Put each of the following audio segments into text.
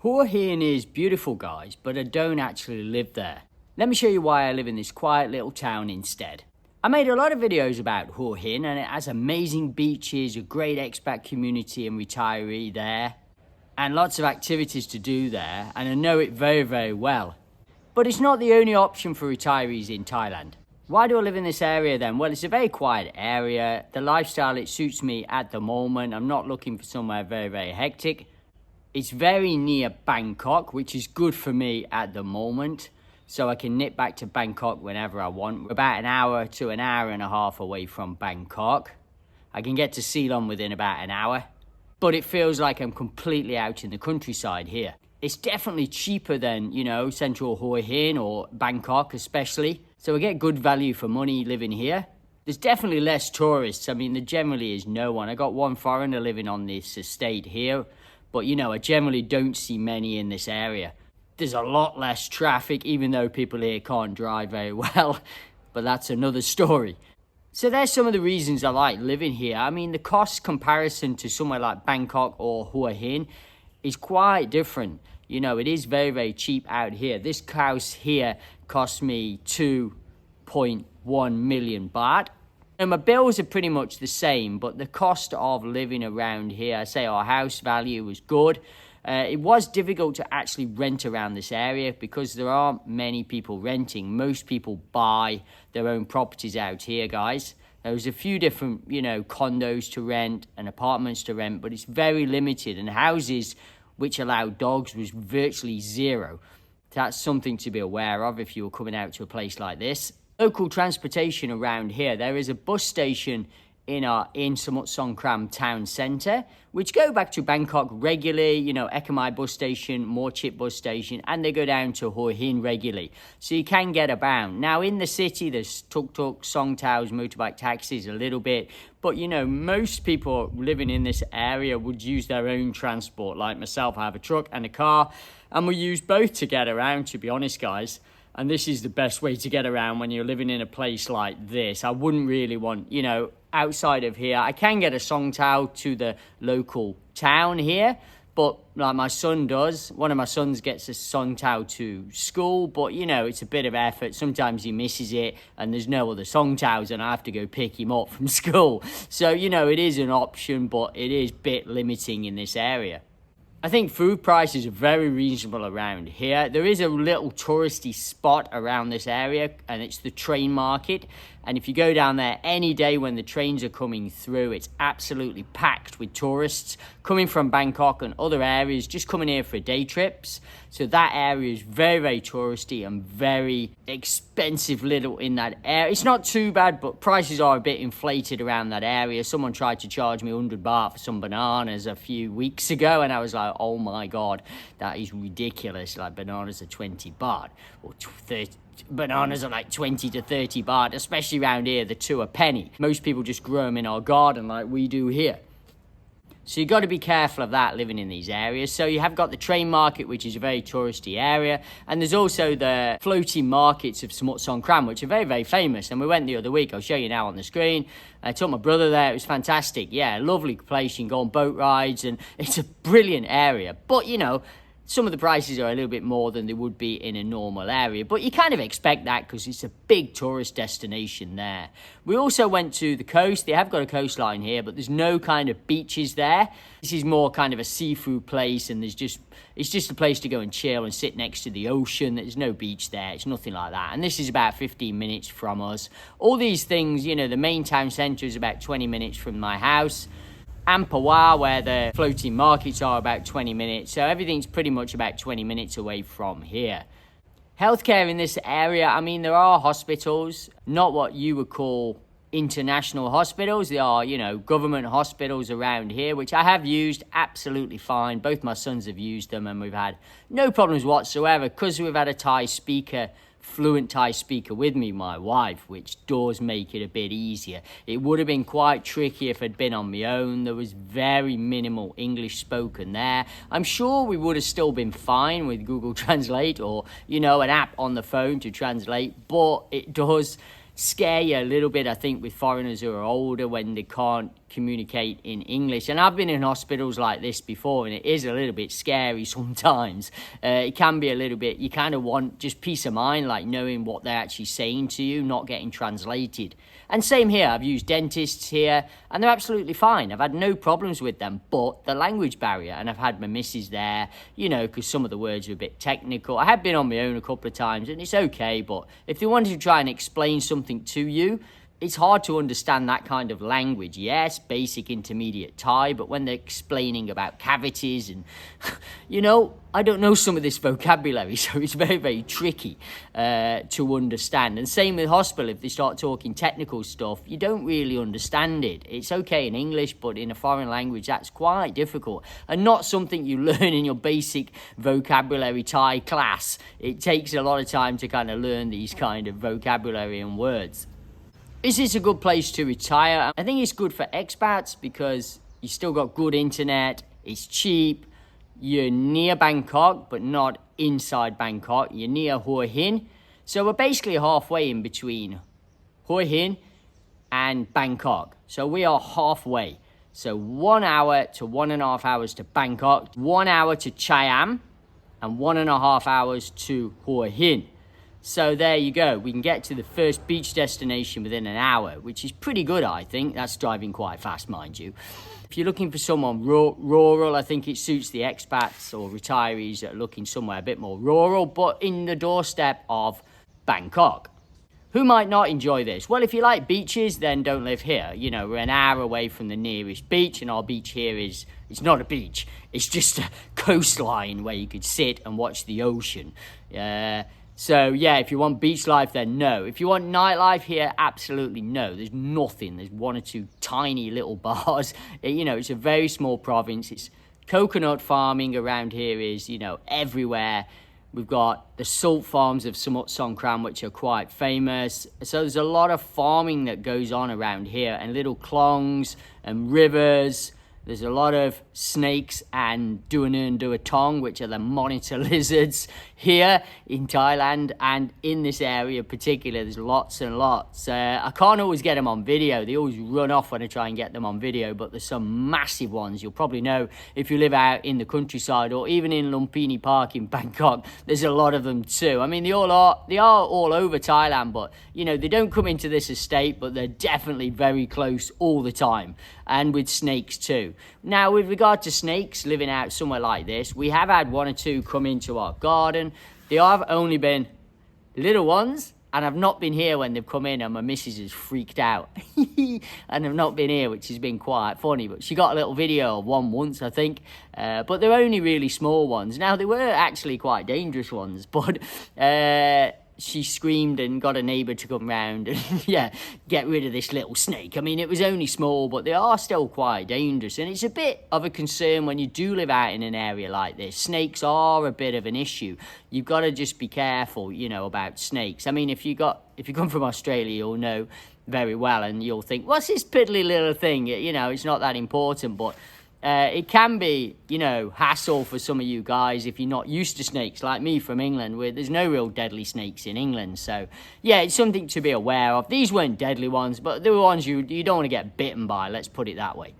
Hua Hin is beautiful, guys, but I don't actually live there. Let me show you why I live in this quiet little town instead. I made a lot of videos about Hua Hin, and it has amazing beaches, a great expat community and retiree there, and lots of activities to do there, and I know it very, very well. But it's not the only option for retirees in Thailand. Why do I live in this area then? Well, it's a very quiet area. The lifestyle, it suits me at the moment. I'm not looking for somewhere very, very hectic. It's very near Bangkok, which is good for me at the moment. So I can nip back to Bangkok whenever I want. We're about an hour to an hour and a half away from Bangkok. I can get to Ceylon within about an hour. But it feels like I'm completely out in the countryside here. It's definitely cheaper than, central Hua Hin or Bangkok especially. So I get good value for money living here. There's definitely less tourists. I mean, there generally is no one. I got one foreigner living on this estate here. But, I generally don't see many in this area. There's a lot less traffic, even though people here can't drive very well. But that's another story. So there's some of the reasons I like living here. I mean, the cost comparison to somewhere like Bangkok or Hua Hin is quite different. It is very, very cheap out here. This house here cost me 2.1 million baht. And my bills are pretty much the same, but the cost of living around here, I say our house value was good. It was difficult to actually rent around this area because there aren't many people renting. Most people buy their own properties out here, guys. There's a few different, condos to rent and apartments to rent, but it's very limited. And houses which allow dogs was virtually zero. That's something to be aware of if you were coming out to a place like this. Local transportation around here, there is a bus station in Samut Songkhram town centre, which go back to Bangkok regularly, Ekamai bus station, Morchip bus station, and they go down to Hua Hin regularly. So you can get about. Now in the city, there's tuk-tuk, songtaos, motorbike taxis a little bit, but most people living in this area would use their own transport. Like myself, I have a truck and a car, and we use both to get around, to be honest, guys. And this is the best way to get around when you're living in a place like this. I wouldn't really want, outside of here. I can get a songtao to the local town here, but like my son does. One of my sons gets a songtao to school, but it's a bit of effort. Sometimes he misses it and there's no other songtaos and I have to go pick him up from school. So, it is an option, but it is a bit limiting in this area. I think food prices are very reasonable around here. There is a little touristy spot around this area, and it's the train market. And if you go down there any day when the trains are coming through, it's absolutely packed with tourists coming from Bangkok and other areas, just coming here for day trips. So that area is very, very touristy and very expensive little in that area. It's not too bad, but prices are a bit inflated around that area. Someone tried to charge me 100 baht for some bananas a few weeks ago, and I was like, oh my God, that is ridiculous. Like bananas are 20 baht or 30. Bananas are like 20 to 30 baht, especially around here, the two a penny. Most people just grow them in our garden like we do here. So you've got to be careful of that living in these areas. So you have got the train market, which is a very touristy area. And there's also the floating markets of Samut Songkhram, which are very, very famous. And we went the other week. I'll show you now on the screen. I took my brother there. It was fantastic. Yeah, lovely place. You can go on boat rides and it's a brilliant area. But, some of the prices are a little bit more than they would be in a normal area, but you kind of expect that because it's a big tourist destination there. We also went to the coast. They have got a coastline here, but there's no kind of beaches there. This is more kind of a seafood place, and it's just a place to go and chill and sit next to the ocean. There's no beach there. It's nothing like that. And this is about 15 minutes from us. All these things, the main town centre is about 20 minutes from my house. Ampawar, where the floating markets are, about 20 minutes. So everything's pretty much about 20 minutes away from here. Healthcare in this area, I mean, there are hospitals, not what you would call international hospitals. They are, government hospitals around here, which I have used absolutely fine. Both my sons have used them and we've had no problems whatsoever because we've had a fluent Thai speaker with me, my wife, which does make it a bit easier. It would have been quite tricky if I'd been on my own. There was very minimal English spoken there. I'm sure we would have still been fine with Google Translate or, an app on the phone to translate, but it does scare you a little bit, I think, with foreigners who are older when they can't communicate in English. And I've been in hospitals like this before, and it is a little bit scary sometimes. It can be a little bit, you kind of want just peace of mind, like knowing what they're actually saying to you, not getting translated. And same here, I've used dentists here, and they're absolutely fine. I've had no problems with them, but the language barrier, and I've had my missus there, you know, because some of the words are a bit technical. I have been on my own a couple of times, and it's okay, but if they wanted to try and explain something to you, it's hard to understand that kind of language. Yes, basic, intermediate Thai, but when they're explaining about cavities and, you know, I don't know some of this vocabulary, so it's very, very tricky to understand. And same with hospital, if they start talking technical stuff, you don't really understand it. It's okay in English, but in a foreign language, that's quite difficult. And not something you learn in your basic vocabulary Thai class. It takes a lot of time to kind of learn these kind of vocabulary and words. Is this a good place to retire? I think it's good for expats because you still got good internet, it's cheap, you're near Bangkok, but not inside Bangkok, you're near Hua Hin. So we're basically halfway in between Hua Hin and Bangkok. So we are halfway. So 1 hour to 1.5 hours to Bangkok, 1 hour to Chiam, and 1.5 hours to Hua Hin. So there you go. We can get to the first beach destination within an hour, which is pretty good, I think. That's driving quite fast, mind you. If you're looking for someone rural, I think it suits the expats or retirees that are looking somewhere a bit more rural, but in the doorstep of Bangkok. Who might not enjoy this? Well, if you like beaches, then don't live here. You know, we're an hour away from the nearest beach, and our beach here is, it's not a beach. It's just a coastline where you could sit and watch the ocean. So, yeah, if you want beach life, then no. If you want nightlife here, absolutely no. There's nothing. There's one or two tiny little bars. You know, it's a very small province. It's coconut farming around here is, you know, everywhere. We've got the salt farms of Samut Songkhram, which are quite famous. So there's a lot of farming that goes on around here, and little klongs and rivers. There's a lot of snakes and duatong, which are the monitor lizards here in Thailand, and in this area in particular, there's lots and lots. I can't always get them on video. They always run off when I try and get them on video, but there's some massive ones. You'll probably know if you live out in the countryside or even in Lumpini Park in Bangkok, there's a lot of them too. I mean, they are all over Thailand, but, you know, they don't come into this estate, but they're definitely very close all the time, and with snakes too. Now, with regard to snakes living out somewhere like this, we have had one or two come into our garden. They have only been little ones, and I've not been here when they've come in, and my missus is freaked out. And I've not been here, which has been quite funny. But she got a little video of one once, I think. But they're only really small ones. Now, they were actually quite dangerous ones, but she screamed and got a neighbour to come round and, yeah, get rid of this little snake. I mean, it was only small, but they are still quite dangerous. And it's a bit of a concern when you do live out in an area like this. Snakes are a bit of an issue. You've got to just be careful, you know, about snakes. I mean, if you come from Australia, you'll know very well, and you'll think, what's this piddly little thing? You know, it's not that important, but it can be, you know, hassle for some of you guys if you're not used to snakes, like me from England, where there's no real deadly snakes in England. So, yeah, it's something to be aware of. These weren't deadly ones, but they were ones you don't want to get bitten by, let's put it that way.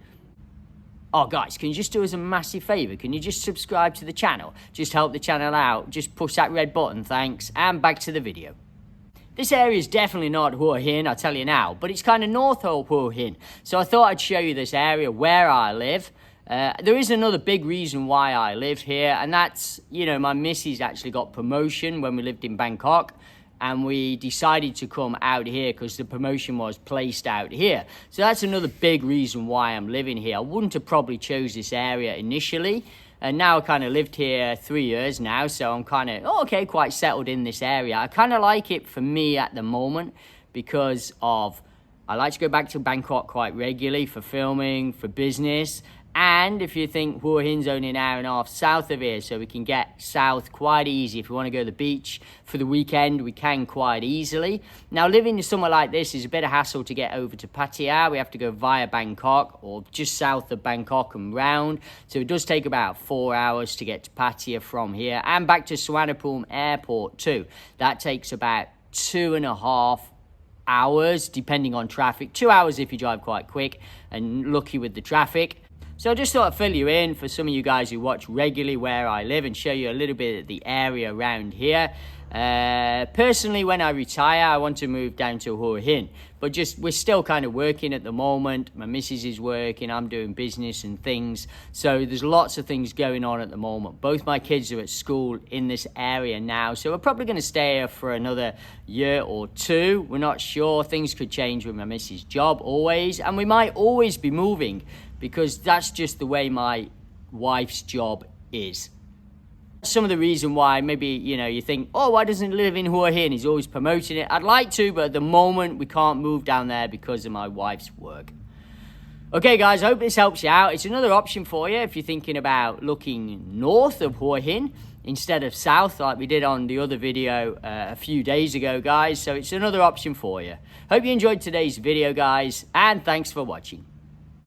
Oh, guys, can you just do us a massive favour? Can you just subscribe to the channel? Just help the channel out. Just push that red button, thanks. And back to the video. This area is definitely not Hua Hin, I'll tell you now, but it's kind of north of Hua Hin. So I thought I'd show you this area where I live. There is another big reason why I live here, and that's, you know, my missus actually got promotion when we lived in Bangkok, and we decided to come out here because the promotion was placed out here. So that's another big reason why I'm living here. I wouldn't have probably chose this area initially, and now I kind of lived here 3 years now, so I'm kind of, quite settled in this area. I kind of like it for me at the moment because of, I like to go back to Bangkok quite regularly for filming, for business. And if you think Hua Hin's only an hour and a half south of here, so we can get south quite easy. If we want to go to the beach for the weekend, we can quite easily. Now, living somewhere like this is a bit of hassle to get over to Pattaya. We have to go via Bangkok or just south of Bangkok and round. So it does take about 4 hours to get to Pattaya from here, and back to Suvarnabhumi Airport too. That takes about 2.5 hours, depending on traffic. 2 hours if you drive quite quick and lucky with the traffic. So I just thought I'd fill you in for some of you guys who watch regularly where I live and show you a little bit of the area around here. Personally, when I retire, I want to move down to Hua Hin, but we're still kind of working at the moment. My missus is working, I'm doing business and things, so there's lots of things going on at the moment. Both my kids are at school in this area now, so we're probably going to stay here for another year or two. We're not sure. Things could change with my missus' job always, and we might always be moving because that's just the way my wife's job is. Some of the reason why maybe, you think, oh, why doesn't he live in Hua Hin? He's always promoting it. I'd like to, but at the moment we can't move down there because of my wife's work. Okay, guys, I hope this helps you out. It's another option for you if you're thinking about looking north of Hua Hin instead of south like we did on the other video a few days ago, guys. So it's another option for you. Hope you enjoyed today's video, guys, and thanks for watching.